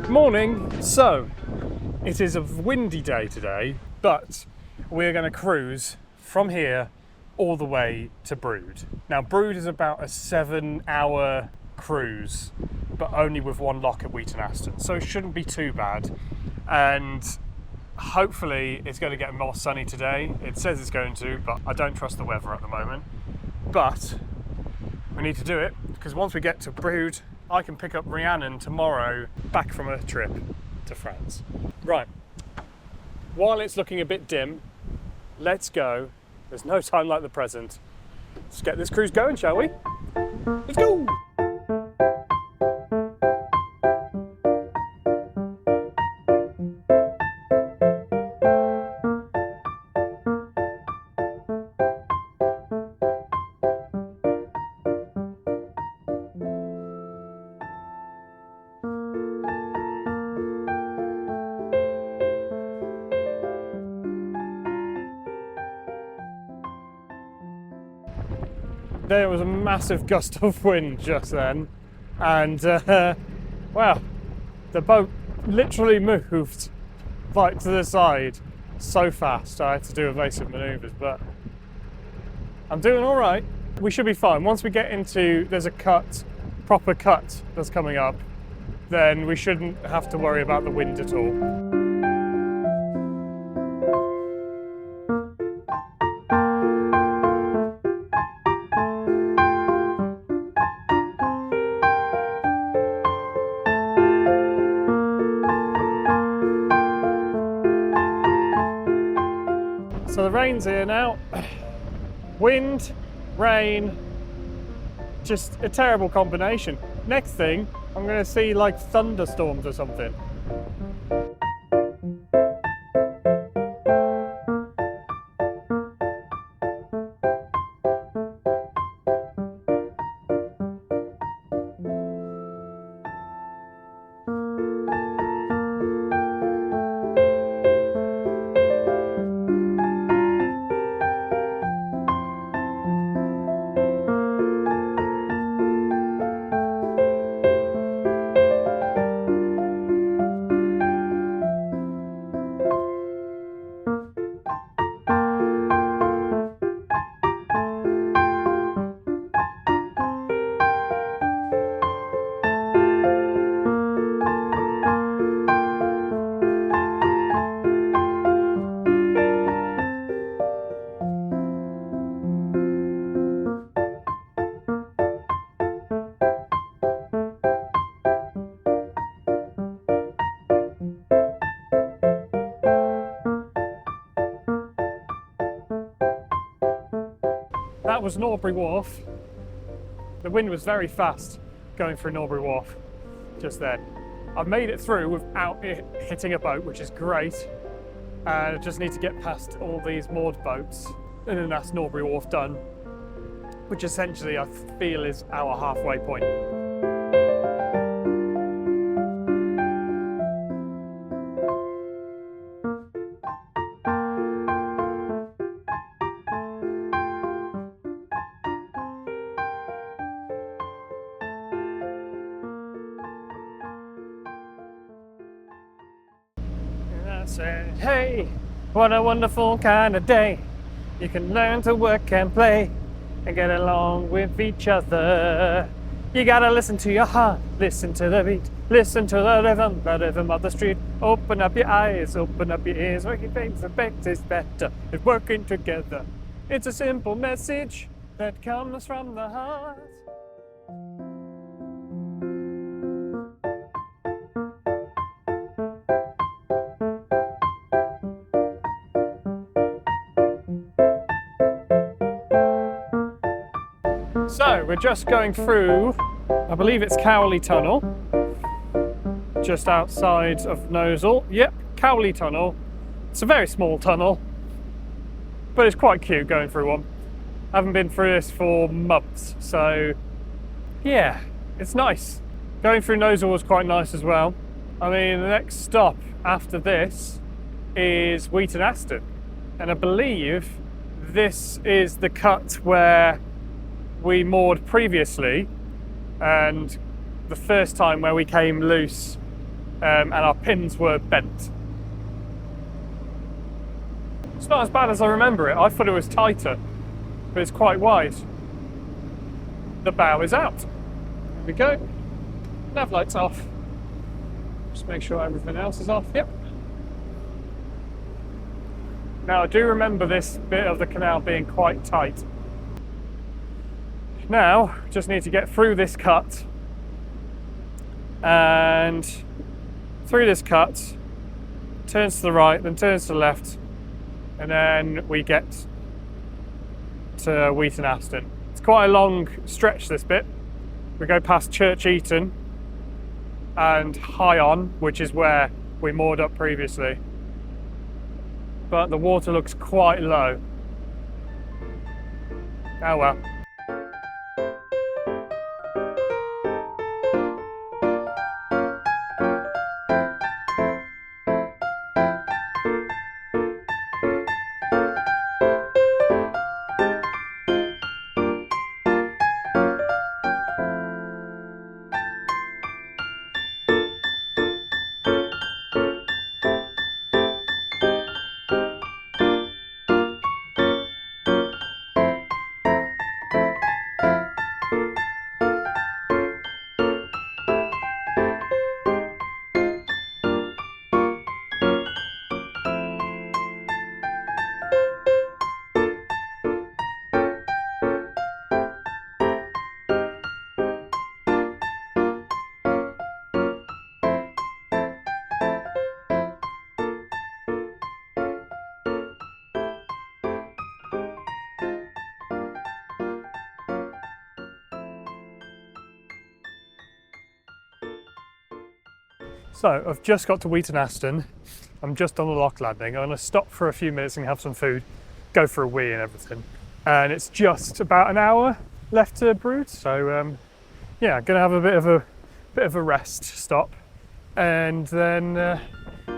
Morning. So, it is a windy day today, but we're going to cruise from here all the way to Brewood. Now, Brewood is about a 7-hour cruise, but only with one lock at Wheaton Aston, so it shouldn't be too bad. And hopefully it's going to get more sunny today. It says it's going to, but I don't trust the weather at the moment. But we need to do it, because once we get to Brewood, I can pick up Rhiannon tomorrow back from a trip to France. Right, while it's looking a bit dim, let's go. There's no time like the present. Let's get this cruise going, shall we? Let's go! There was a massive gust of wind just then, and well, the boat literally moved like to the side so fast. I had to do evasive manoeuvres, but I'm doing all right. We should be fine. Once we get into, there's a proper cut that's coming up, then we shouldn't have to worry about the wind at all. So the rain's here now. Wind, rain, just a terrible combination. Next thing, I'm going to see like thunderstorms or something. That was Norbury Wharf. The wind was very fast going through Norbury Wharf just then. I've made it through without it hitting a boat, which is great. I just need to get past all these moored boats, and then that's Norbury Wharf done, which essentially I feel is our halfway point. Said, hey, what a wonderful kind of day. You can learn to work and play and get along with each other. You gotta listen to your heart, listen to the beat, listen to the rhythm of the street. Open up your eyes, open up your ears, working things and makes is better. It's working together. It's a simple message that comes from the heart. So we're just going through, I believe it's Cowley Tunnel, just outside of Nosal. Yep, Cowley Tunnel. It's a very small tunnel, but it's quite cute going through one. I haven't been through this for months, so yeah, it's nice. Going through Nosal was quite nice as well. I mean, the next stop after this is Wheaton Aston, and I believe this is the cut where we moored previously, and the first time where we came loose and our pins were bent. It's not as bad as I remember it. I thought it was tighter, but it's quite wide. The bow is out. There we go. Nav lights off. Just make sure everything else is off. Yep. Now I do remember this bit of the canal being quite tight. Now, just need to get through this cut, and through this cut, turns to the right, then turns to the left, and then we get to Wheaton Aston. It's quite a long stretch, this bit. We go past Church Eaton and High On, which is where we moored up previously. But the water looks quite low. Oh well. So I've just got to Wheaton Aston. I'm just on the lock landing. I'm going to stop for a few minutes and have some food, go for a wee and everything. And it's just about an hour left to Brewood. So yeah, going to have a bit of a rest stop, and then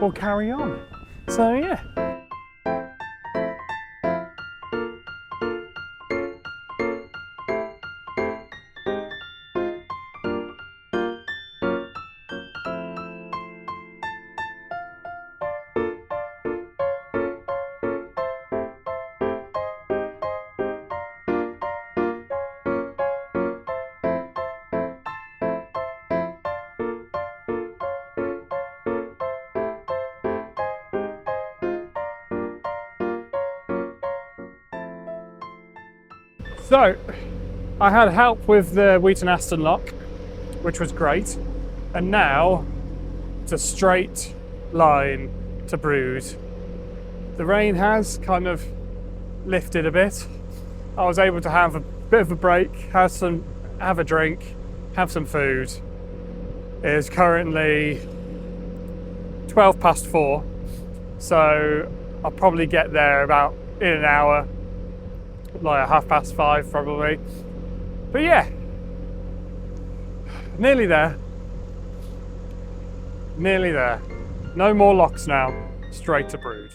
we'll carry on. So yeah. So, I had help with the Wheaton Aston lock, which was great, and now it's a straight line to Brewood. The rain has kind of lifted a bit. I was able to have a bit of a break, have a drink, have some food. It is currently 4:12, so I'll probably get there about in an hour. Like 5:30 probably. But yeah, nearly there. Nearly there. No more locks now, straight to Brewood.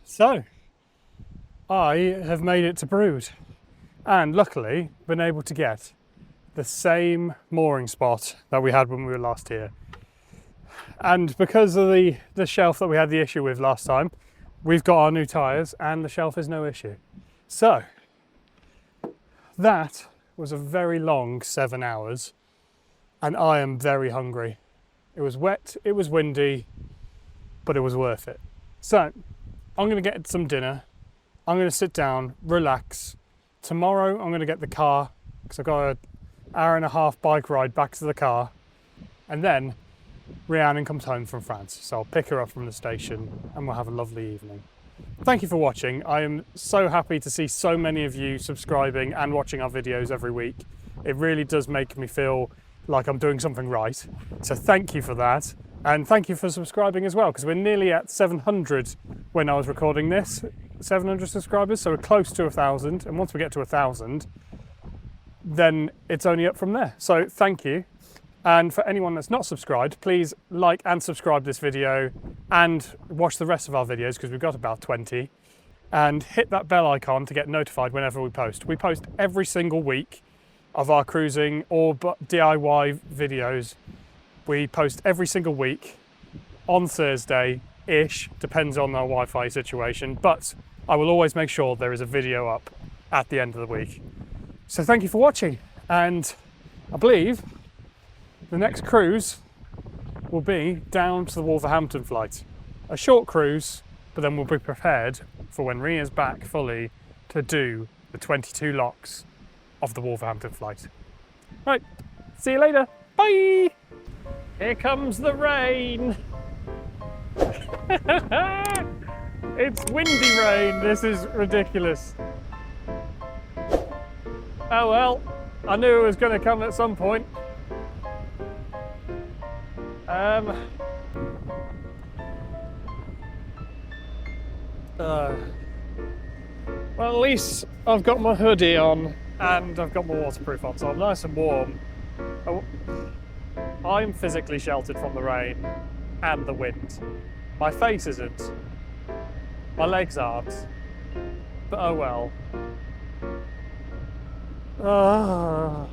So, I have made it to Brewood, and luckily been able to get the same mooring spot that we had when we were last here. And because of the shelf that we had the issue with last time, we've got our new tyres and the shelf is no issue. So, that was a very long 7 hours, and I am very hungry. It was wet, it was windy, but it was worth it. So, I'm going to get some dinner. I'm going to sit down, relax. Tomorrow I'm going to get the car because I've got hour-and-a-half bike ride back to the car, and then Rhiannon comes home from France, so I'll pick her up from the station and we'll have a lovely evening. Thank you for watching. I am so happy to see so many of you subscribing and watching our videos every week. It really does make me feel like I'm doing something right. So thank you for that. And thank you for subscribing as well, because we're nearly at 700 when I was recording this. 700 subscribers, so we're close to 1,000. And once we get to 1,000, then it's only up from there. So thank you. And for anyone that's not subscribed, please like and subscribe this video and watch the rest of our videos, because we've got about 20. And hit that bell icon to get notified whenever we post. We post every single week of our cruising or DIY videos. We post every single week on Thursday-ish, depends on our Wi-Fi situation, but I will always make sure there is a video up at the end of the week. So thank you for watching, and I believe the next cruise will be down to the Wolverhampton flight. A short cruise, but then we'll be prepared for when Ria's back fully to do the 22 locks of the Wolverhampton flight. Right, see you later. Bye! Here comes the rain. It's windy rain. This is ridiculous. Oh well, I knew it was going to come at some point. Well, at least I've got my hoodie on and I've got my waterproof on, so I'm nice and warm. I'm physically sheltered from the rain and the wind. My face isn't. My legs aren't. But oh well.